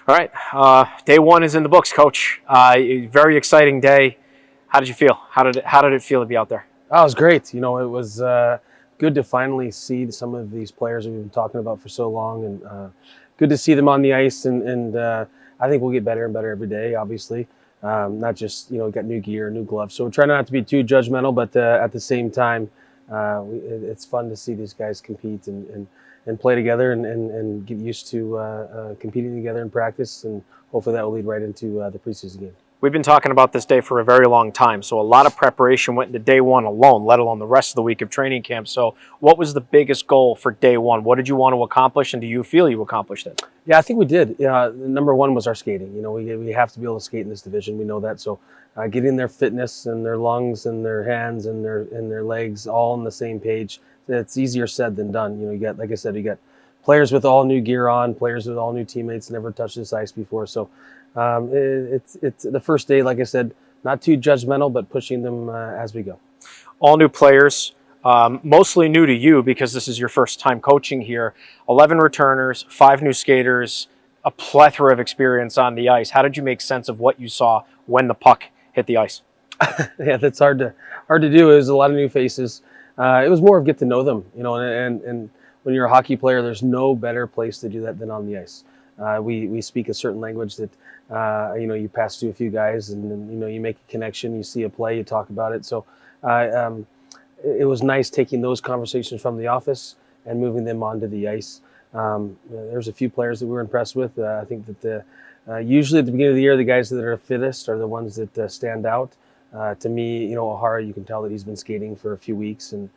All right, day one is in the books, Coach. Very exciting day. How did you feel? How did it feel to be out there? Oh, it was great. It was good to finally see some of these players that we've been talking about for so long, and good to see them on the ice. And I think we'll get better and better every day. Obviously, not just we got new gear, new gloves. So we're trying not to be too judgmental, but at the same time, it's fun to see these guys compete and play together and get used to competing together in practice, and hopefully that will lead right into the preseason game. We've been talking about this day for a very long time, so a lot of preparation went into day one alone, let alone the rest of the week of training camp. So what was the biggest goal for day one? What did you want to accomplish, and do you feel you accomplished it? Yeah, I think we did. Number one was our skating. We have to be able to skate in this division. We know that. So getting their fitness and their lungs and their hands and their legs all on the same page, it's easier said than done. You got, like I said, you got players with all new gear on, players with all new teammates, never touched this ice before. So it's the first day, like I said, not too judgmental, but pushing them as we go. All new players, mostly new to you because this is your first time coaching here. 11 returners, 5 new skaters, a plethora of experience on the ice. How did you make sense of what you saw when the puck hit the ice? Yeah, that's hard to do. It was a lot of new faces. It was more of get to know them, and when you're a hockey player, there's no better place to do that than on the ice. We speak a certain language that you pass through a few guys, and then you make a connection. You see a play, you talk about it. So it was nice taking those conversations from the office and moving them onto the ice. There's a few players that we were impressed with. I think that usually at the beginning of the year, the guys that are fittest are the ones that stand out. To me, O'Hara, you can tell that he's been skating for a few weeks, and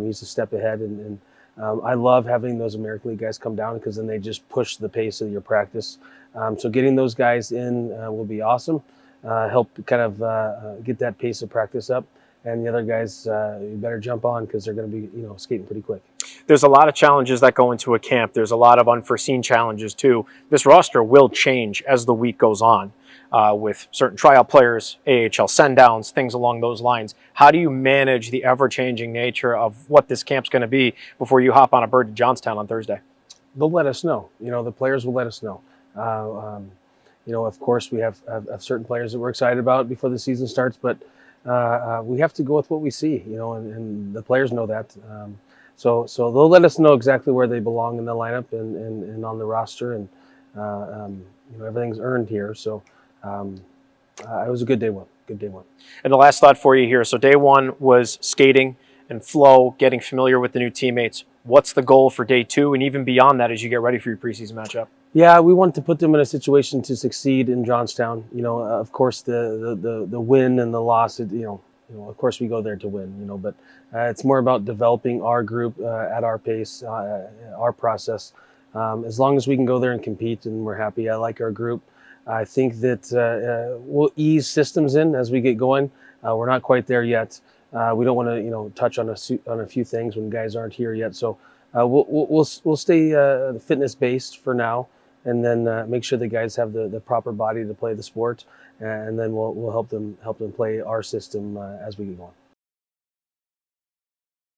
he's a step ahead. And I love having those American League guys come down because then they just push the pace of your practice. So getting those guys in will be awesome. Help kind of get that pace of practice up. And the other guys, you better jump on because they're going to be, skating pretty quick. There's a lot of challenges that go into a camp. There's a lot of unforeseen challenges too. This roster will change as the week goes on with certain tryout players, AHL send-downs, things along those lines. How do you manage the ever-changing nature of what this camp's going to be before you hop on a bird to Johnstown on Thursday? They'll let us know. The players will let us know. Of course, we have certain players that we're excited about before the season starts, but we have to go with what we see, and the players know that. So they'll let us know exactly where they belong in the lineup and on the roster, and everything's earned here. So it was a good day one. Good day one. And the last thought for you here. So day one was skating and flow, getting familiar with the new teammates. What's the goal for day two and even beyond that as you get ready for your preseason matchup? Yeah, we want to put them in a situation to succeed in Johnstown. Of course, the win and the loss. Of course, we go there to win. But it's more about developing our group at our pace, our process. As long as we can go there and compete, and we're happy. I like our group. I think that we'll ease systems in as we get going. We're not quite there yet. We don't want to, touch on a few things when guys aren't here yet. So we'll stay fitness based for now, and then make sure the guys have the proper body to play the sport, and then we'll help them play our system as we get going.